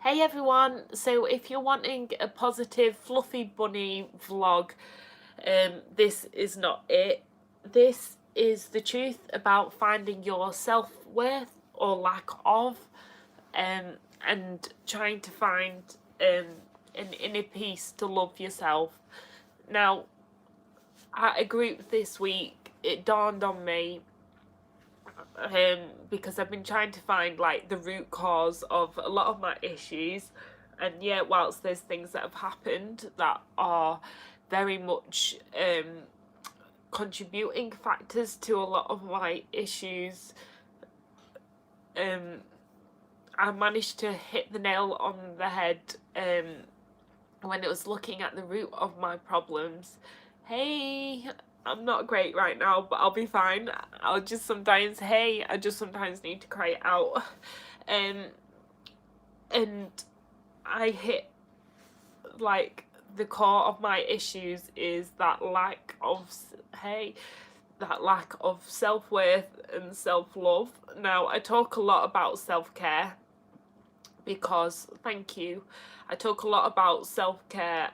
Hey everyone, so if you're wanting a positive fluffy bunny vlog, this is not it. This is the truth about finding your self-worth or lack of, and trying to find an inner peace to love yourself. Now, at a group this week, it dawned on me, because I've been trying to find like the root cause of a lot of my issues, and yeah, whilst there's things that have happened that are very much contributing factors to a lot of my issues, I managed to hit the nail on the head when it was looking at the root of my problems. Hey, I'm not great right now, but I'll be fine. I just sometimes need to cry it out. And I hit, like, the core of my issues is that lack of self-worth and self-love. Now, I talk a lot about self-care because, thank you, I talk a lot about self-care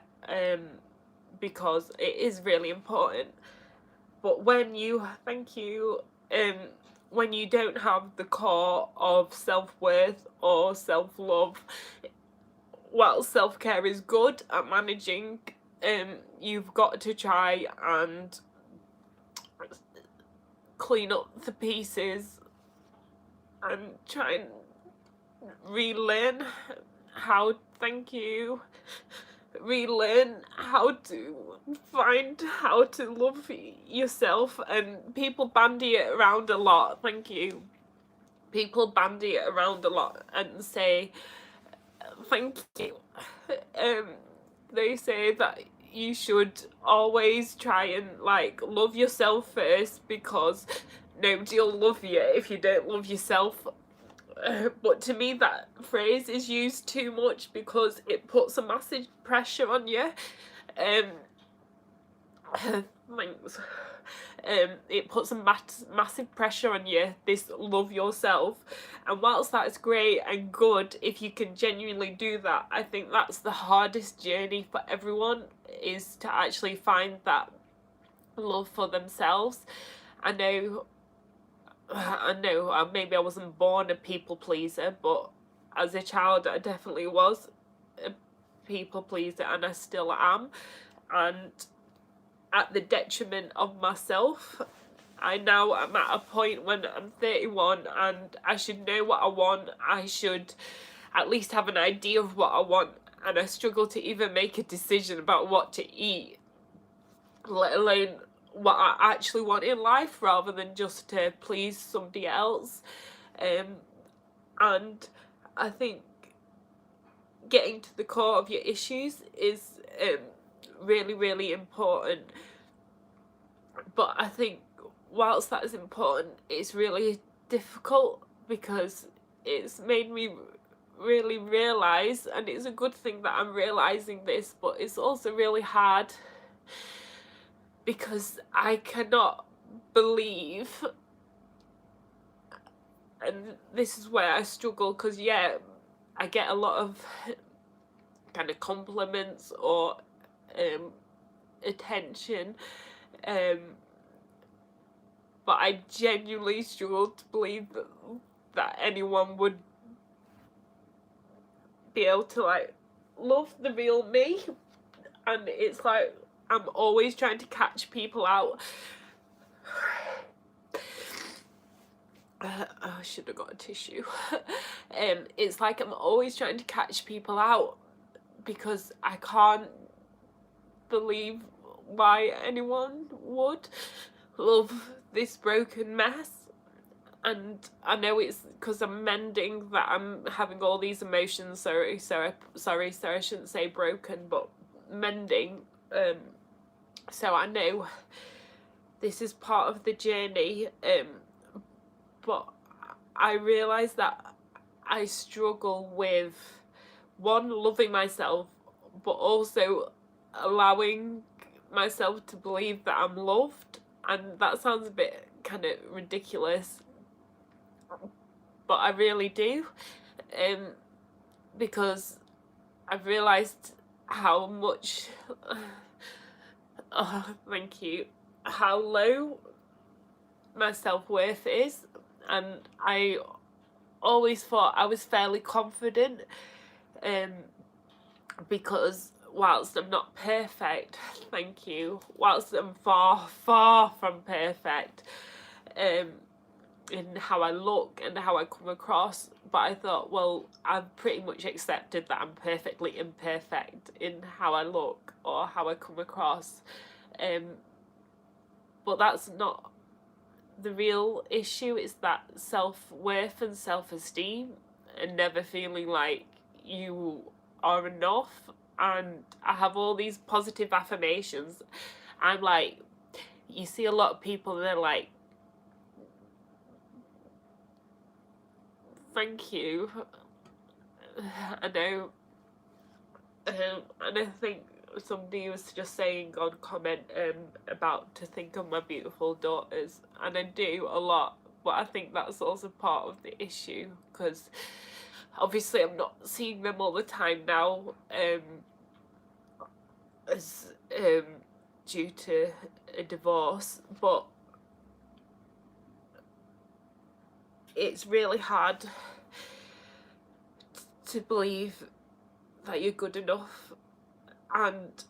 because it is really important. But when you, thank you, when you don't have the core of self-worth or self-love, while self-care is good at managing, you've got to try and clean up the pieces and try and relearn how, thank you, relearn how to find how to love yourself. And people bandy it around a lot, thank you, people bandy it around a lot and say thank you. They say that you should always try and like love yourself first because nobody will love you if you don't love yourself. But to me that phrase is used too much because it puts a massive pressure on you. Thanks. It puts a massive pressure on you, this love yourself, and whilst that's great and good if you can genuinely do that, I think that's the hardest journey for everyone, is to actually find that love for themselves. I know maybe I wasn't born a people pleaser, but as a child I definitely was a people pleaser, and I still am, and at the detriment of myself. I'm at a point when I'm 31 and I should know what I want. I should at least have an idea of what I want, and I struggle to even make a decision about what to eat, let alone what I actually want in life, rather than just to please somebody else. And I think getting to the core of your issues is really, really important. But I think whilst that is important, it's really difficult because it's made me really realise, and it's a good thing that I'm realising this, but it's also really hard because I cannot believe, and this is where I struggle, because yeah, I get a lot of kind of compliments or attention, but I genuinely struggle to believe that anyone would be able to like love the real me. And it's like I'm always trying to catch people out. I should have got a tissue. It's like I'm always trying to catch people out because I can't believe why anyone would love this broken mess. And I know it's because I'm mending that I'm having all these emotions. Sorry, I shouldn't say broken, but mending. So I know this is part of the journey, but I realise that I struggle with, one, loving myself, but also allowing myself to believe that I'm loved. And that sounds a bit kind of ridiculous, but I really do. because I've realised how much, oh, thank you, how low my self-worth is, and I always thought I was fairly confident, because whilst I'm not perfect, thank you, whilst I'm far, far from perfect, in how I look and how I come across, but I thought, well, I've pretty much accepted that I'm perfectly imperfect in how I look or how I come across, but that's not the real issue. It's that self-worth and self-esteem and never feeling like you are enough. And I have all these positive affirmations. I'm like, you see a lot of people and they're like, thank you. I know. And I think somebody was just saying on comment about to think of my beautiful daughters, and I do a lot, but I think that's also part of the issue, because obviously I'm not seeing them all the time now, as due to a divorce, but it's really hard to believe that you're good enough. And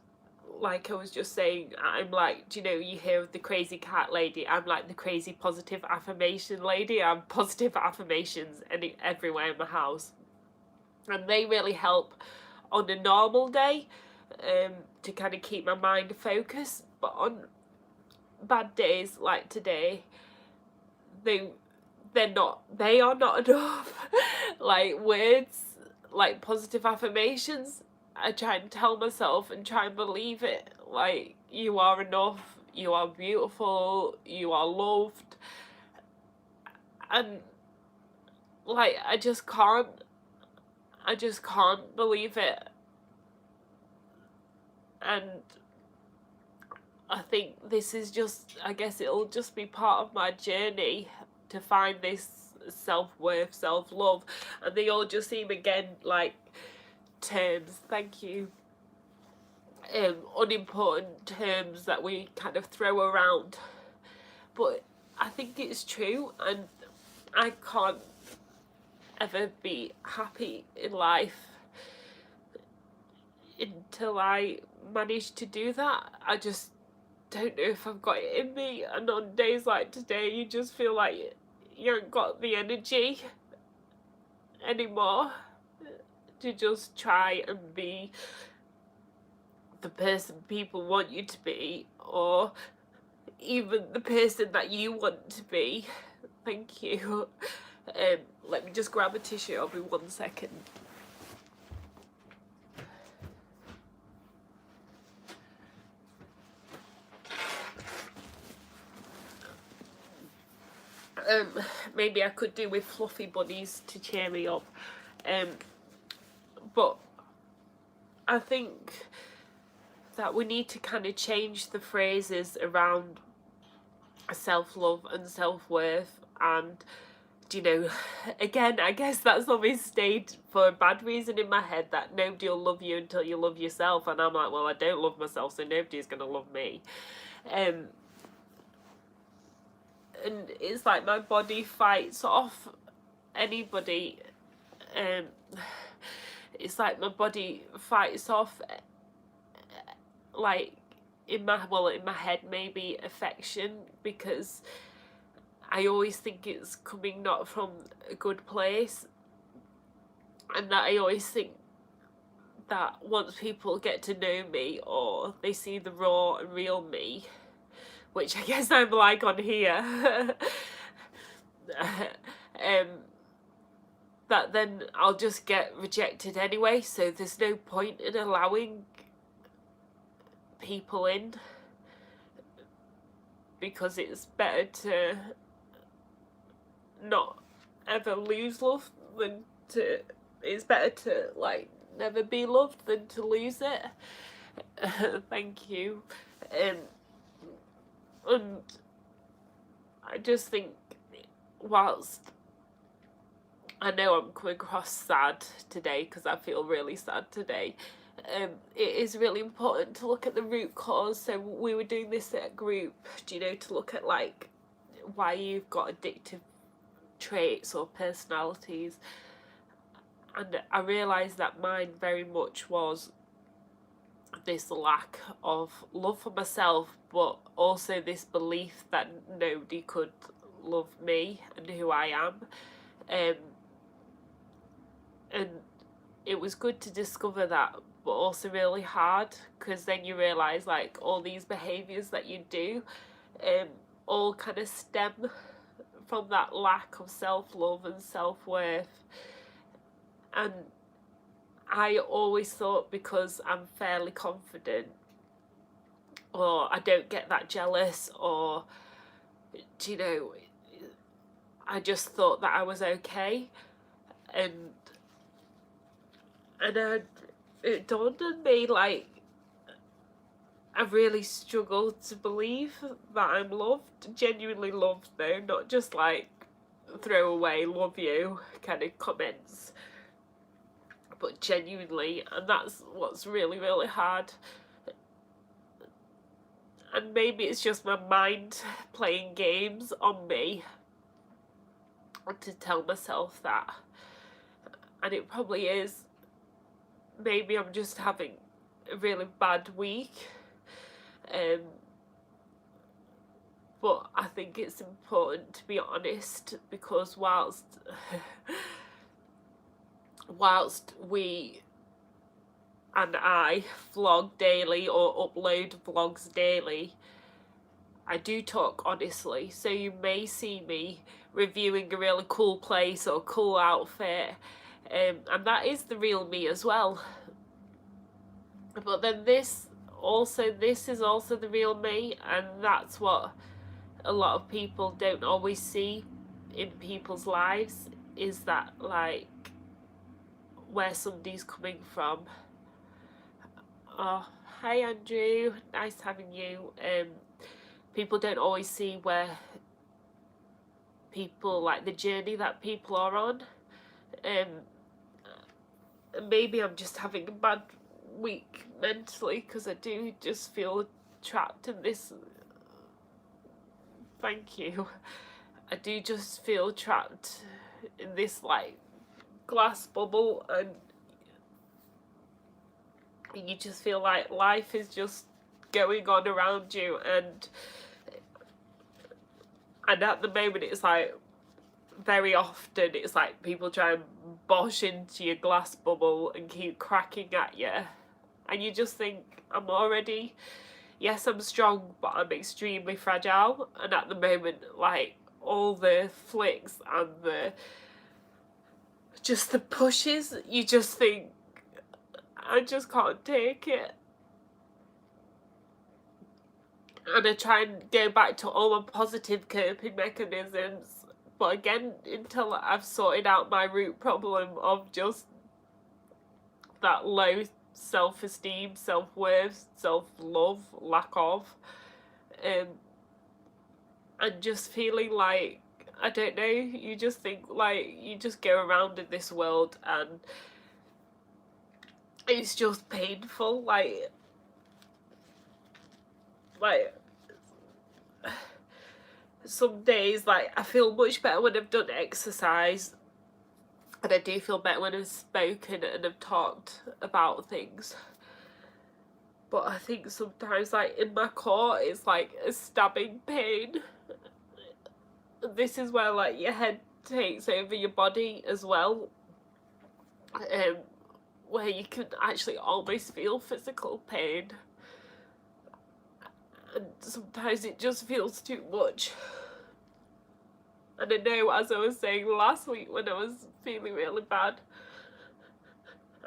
like I was just saying, I'm like, do you know, you hear of the crazy cat lady, I'm like the crazy positive affirmation lady. I'm positive affirmations everywhere in my house, and they really help on a normal day, to kind of keep my mind focused. But on bad days like today, they are not enough. Like words like positive affirmations, I try and tell myself and try and believe it, like, you are enough, you are beautiful, you are loved, and like I just can't believe it. And I think this is just, I guess it'll just be part of my journey to find this self-worth, self-love, and they all just seem, again, like terms, thank you, unimportant terms that we kind of throw around, but I think it's true, and I can't ever be happy in life until I manage to do that. I just don't know if I've got it in me, and on days like today you just feel like you haven't got the energy anymore to just try and be the person people want you to be, or even the person that you want to be. Thank you. Let me just grab a tissue, I'll be 1 second. Maybe I could do with fluffy bunnies to cheer me up, but I think that we need to kind of change the phrases around self-love and self-worth. And, you know, again, I guess that's always stayed for a bad reason in my head, that nobody will love you until you love yourself, and I'm like, well, I don't love myself, so nobody's gonna love me. And it's like my body fights off anybody, it's like my body fights off, like, in my head maybe, affection, because I always think it's coming not from a good place, and that I always think that once people get to know me, or they see the raw and real me, which I guess I'm like on here, that then I'll just get rejected anyway, so there's no point in allowing people in, because it's better to not ever lose love than to, it's better to like never be loved than to lose it. Thank you. And I just think, whilst I know I'm coming across sad today because I feel really sad today. It is really important to look at the root cause. So we were doing this at a group, to look at like why you've got addictive traits or personalities. And I realised that mine very much was this lack of love for myself, but also this belief that nobody could love me and who I am. And it was good to discover that, but also really hard, because then you realise like all these behaviours that you do all kind of stem from that lack of self-love and self-worth. And I always thought because I'm fairly confident, or I don't get that jealous, or I just thought that I was okay. And it dawned on me, like, I really struggled to believe that I'm loved, genuinely loved though, not just like throw away love you kind of comments, but genuinely. And that's what's really, really hard. And maybe it's just my mind playing games on me to tell myself that. And it probably is. Maybe I'm just having a really bad week. But I think it's important to be honest, because whilst we and I vlog daily or upload vlogs daily, I do talk honestly. So you may see me reviewing a really cool place or cool outfit, and that is the real me as well. But then this is also the real me, and that's what a lot of people don't always see in people's lives, is that like where somebody's coming from. Oh, hi Andrew, nice having you. People don't always see where people, like the journey that people are on. Maybe I'm just having a bad week mentally, because I do just feel trapped in this. Thank you. I do just feel trapped in this like glass bubble, and you just feel like life is just going on around you, and at the moment it's like very often it's like people try and bosh into your glass bubble and keep cracking at you, and you just think, yes, I'm strong, but I'm extremely fragile. And at the moment, like, all the flicks and the pushes, you just think, I just can't take it. And I try and go back to all my positive coping mechanisms, but again, until I've sorted out my root problem of just that low self-esteem, self-worth, self-love, lack of, and just feeling like, I don't know, you just think like you just go around in this world and it's just painful, like some days, like, I feel much better when I've done exercise, and I do feel better when I've spoken and I've talked about things. But I think sometimes, like, in my core, it's like a stabbing pain. This is where, like, your head takes over your body as well, where you can actually almost feel physical pain. And sometimes it just feels too much. And I know, as I was saying last week when I was feeling really bad,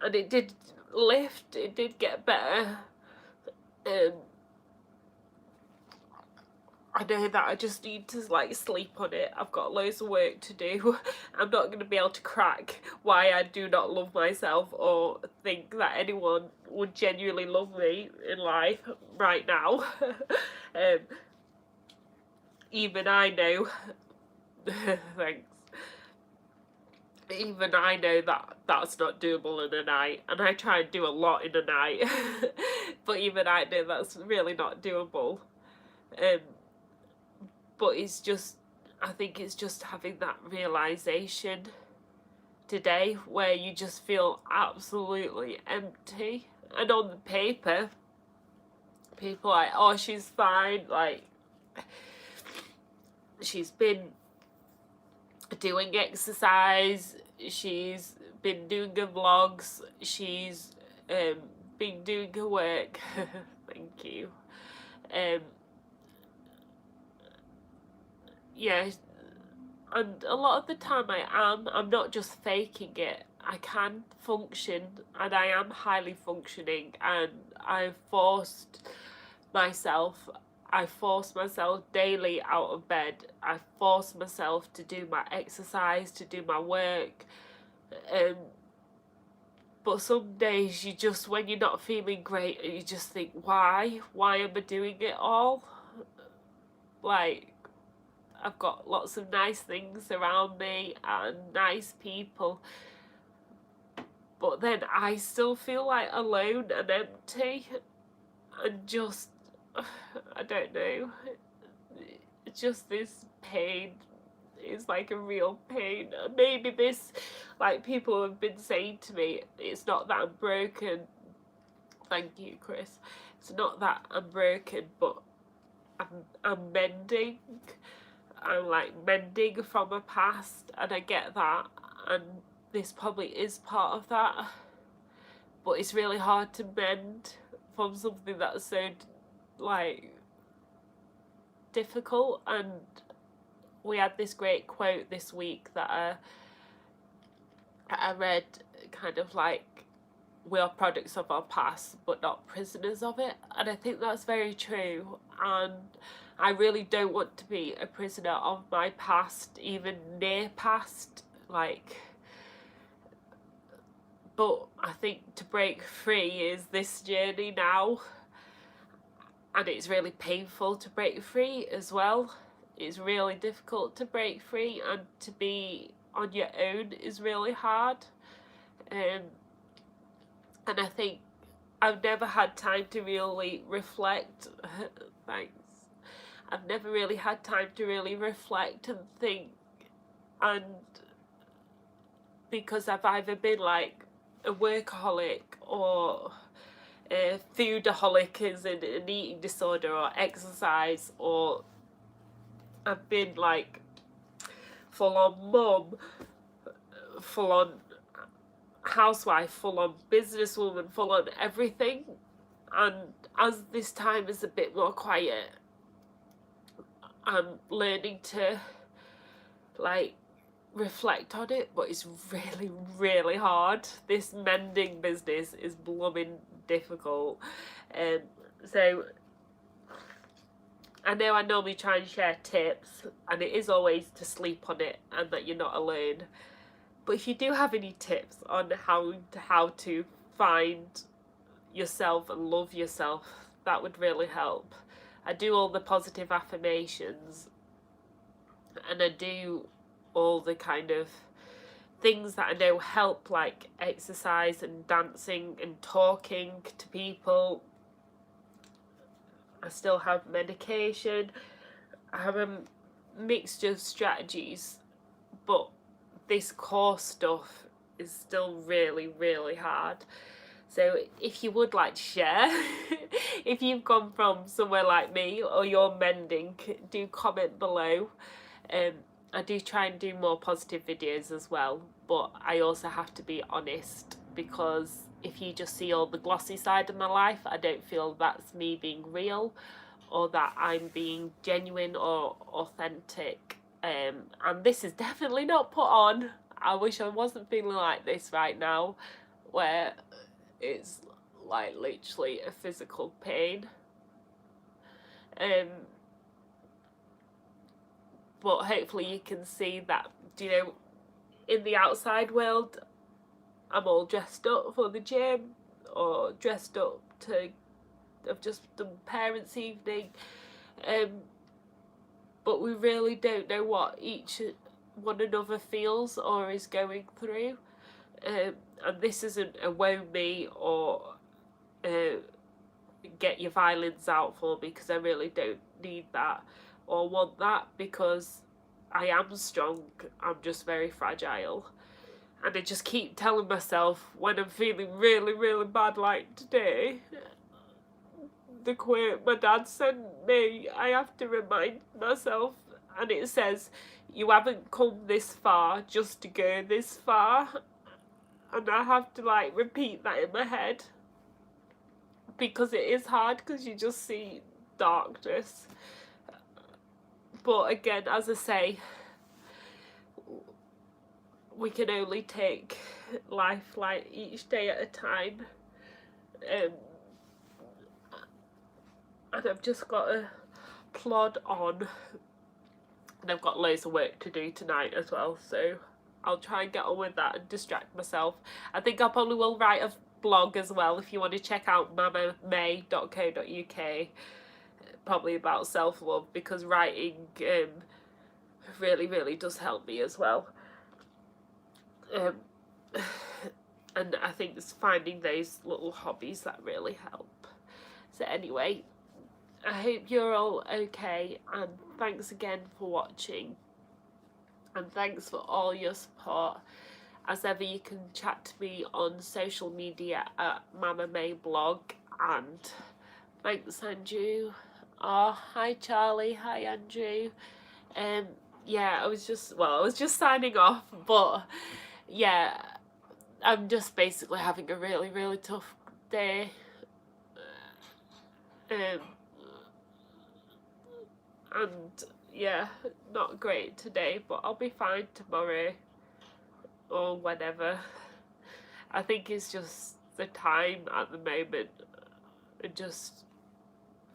and it did lift, it did get better. I know that I just need to like sleep on it. I've got loads of work to do. I'm not going to be able to crack why I do not love myself or think that anyone would genuinely love me in life right now. Even I know. Thanks. even I know that that's not doable in a night, and I try and do a lot in a night. But even I know that's really not doable. Um, but it's just, I think it's just having that realisation today where you just feel absolutely empty. And on the paper, people are like, oh, she's fine, like, she's been doing exercise, she's been doing her vlogs, she's been doing her work. Thank you. Yeah, and a lot of the time I'm not just faking it. I can function, and I am highly functioning, and myself I force myself daily out of bed. I force myself to do my exercise, to do my work. But some days you just, when you're not feeling great, you just think, why am I doing it all? Like, I've got lots of nice things around me and nice people, but then I still feel like alone and empty, and just, I don't know, it's just this pain. It's like a real pain. Maybe this, like, people have been saying to me, it's not that I'm broken. Thank you, Chris. It's not that I'm broken, but I'm mending. I'm like mending from a past, and I get that, and this probably is part of that. But it's really hard to mend from something that's so, like, difficult. And we had this great quote this week that I read, kind of like, we are products of our past but not prisoners of it. And I think that's very true, and I really don't want to be a prisoner of my past, even near past, like. But I think to break free is this journey now, and it's really painful to break free as well. It's really difficult to break free, and to be on your own is really hard. And I think I've never had time to really reflect. Thanks. I've never really had time to really reflect and think, and because I've either been like a workaholic or a foodaholic, as in an eating disorder, or exercise, or I've been like full on mum, full on housewife, full on businesswoman, full on everything. And as this time is a bit more quiet, I'm learning to, like, reflect on it, but it's really, really hard. This mending business is blooming difficult. So I know I normally try and share tips, and it is always to sleep on it and that you're not alone. But if you do have any tips on how to find yourself and love yourself, that would really help. I do all the positive affirmations, and I do all the kind of things that I know help, like exercise and dancing and talking to people. I still have medication. I have a mixture of strategies, but this core stuff is still really, really hard. So if you would like to share, if you've gone from somewhere like me or you're mending, do comment below. I do try and do more positive videos as well, but I also have to be honest, because if you just see all the glossy side of my life, I don't feel that's me being real, or that I'm being genuine or authentic. And this is definitely not put on. I wish I wasn't feeling like this right now, where it's like literally a physical pain. But hopefully you can see that, you know, in the outside world, I'm all dressed up for the gym, or dressed up to, I've just done parents' evening, but we really don't know what each one another feels or is going through. And this isn't a woe me or get your violins out for me, because I really don't need that or want that, because I am strong. I'm just very fragile. And I just keep telling myself when I'm feeling really, really bad, like today, the quote my dad sent me, I have to remind myself, and it says, "You haven't come this far just to go this far." And I have to like repeat that in my head, because it is hard, because you just see darkness. But again, as I say, we can only take life like each day at a time. And I've just got to plod on. And I've got loads of work to do tonight as well, so I'll try and get on with that and distract myself. I think I probably will write a blog as well if you want to check out mamamay.co.uk, probably about self-love, because writing really, really does help me as well. And I think it's finding those little hobbies that really help. So anyway, I hope you're all okay, and thanks again for watching, and thanks for all your support. As ever, you can chat to me on social media at Mama May Blog, and thanks, Andrew. Oh, hi Charlie, hi Andrew. Yeah, I was just signing off, but yeah, I'm just basically having a really, really tough day. And yeah, not great today, but I'll be fine tomorrow or whenever. I think it's just the time at the moment. I just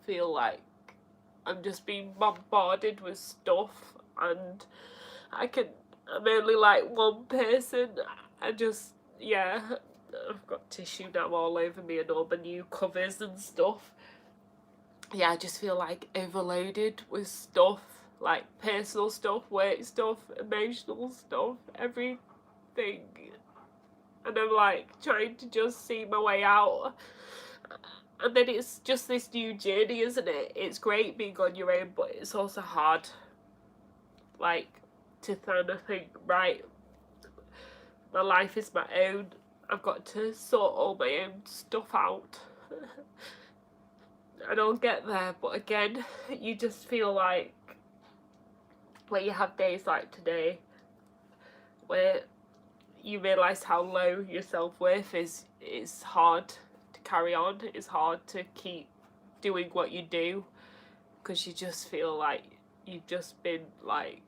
feel like I'm just being bombarded with stuff, and I'm only like one person. Yeah, I've got tissue now all over me and all my new covers and stuff. Yeah, I just feel like overloaded with stuff, like personal stuff, work stuff, emotional stuff, everything. And I'm like trying to just see my way out. And then it's just this new journey, isn't it? It's great being on your own, but it's also hard. Like, to kind of think, right, my life is my own. I've got to sort all my own stuff out. And I'll get there, but again, you just feel like when you have days like today where you realise how low your self-worth is, it's hard to carry on. It's hard to keep doing what you do, because you just feel like you've just been like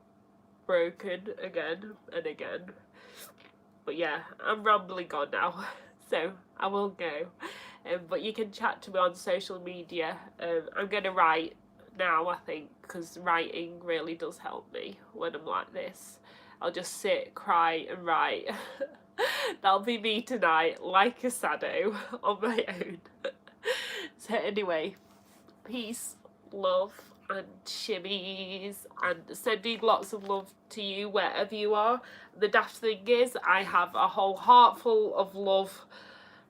broken again and again. But yeah, I'm rambling on now, so I will go. But you can chat to me on social media. I'm going to write now, I think, because writing really does help me when I'm like this. I'll just sit, cry and write. That'll be me tonight, like a sado on my own. So anyway, peace, love and shimmies, and sending lots of love to you wherever you are. The daft thing is, I have a whole heart full of love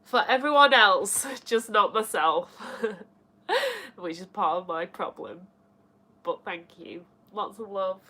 for everyone else, just not myself, which is part of my problem. But thank you. Lots of love.